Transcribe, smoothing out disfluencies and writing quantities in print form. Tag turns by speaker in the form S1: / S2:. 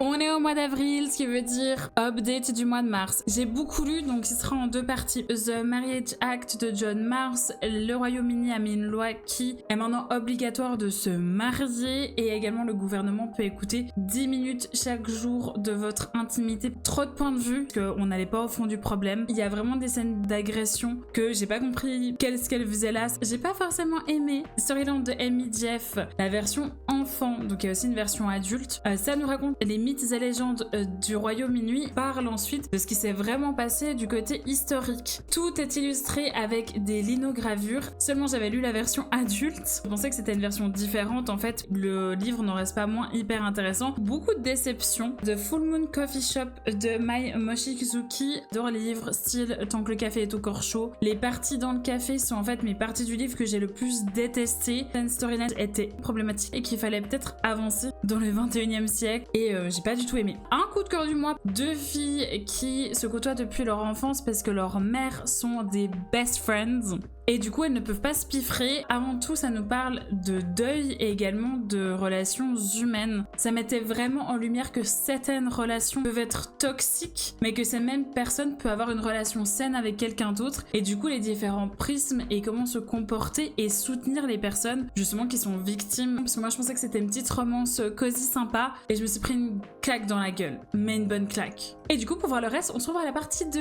S1: On est au mois d'avril, ce qui veut dire update du mois de mars. J'ai beaucoup lu, donc il sera en deux parties. The Marriage Act de John Mars. Le Royaume-Uni a mis une loi qui est maintenant obligatoire de se marier et également le gouvernement peut écouter 10 minutes chaque jour de votre intimité. Trop de points de vue, parce qu'on n'allait pas au fond du problème. Il y a vraiment des scènes d'agression que j'ai pas compris qu'est-ce qu'elle faisait là. J'ai pas forcément aimé Storyland de Amy Jeff, la version enfant, donc il y a aussi une version adulte. Ça nous raconte les mythes et légendes du Royaume-Uni, parle ensuite de ce qui s'est vraiment passé du côté historique. Tout est illustré avec des linogravures. Seulement j'avais lu la version adulte. Je pensais que c'était une version différente. En fait, le livre n'en reste pas moins hyper intéressant. Beaucoup de déceptions. The Full Moon Coffee Shop de Mai Mochizuki. J'adore les livres style Tant que le café est encore chaud. Les parties dans le café sont en fait mes parties du livre que j'ai le plus détestées. La storyline était problématique et qu'il fallait peut-être avancer dans le 21e siècle et j'ai pas du tout aimé. Un coup de cœur du mois, deux filles qui se côtoient depuis leur enfance parce que leurs mères sont des best friends. Et du coup, elles ne peuvent pas se piffrer. Avant tout, ça nous parle de deuil et également de relations humaines. Ça mettait vraiment en lumière que certaines relations peuvent être toxiques, mais que ces mêmes personnes peuvent avoir une relation saine avec quelqu'un d'autre. Et du coup, les différents prismes et comment se comporter et soutenir les personnes justement qui sont victimes. Parce que moi, je pensais que c'était une petite romance cosy sympa et je me suis pris une claque dans la gueule. Mais une bonne claque. Et du coup, pour voir le reste, on se retrouve à la partie 2.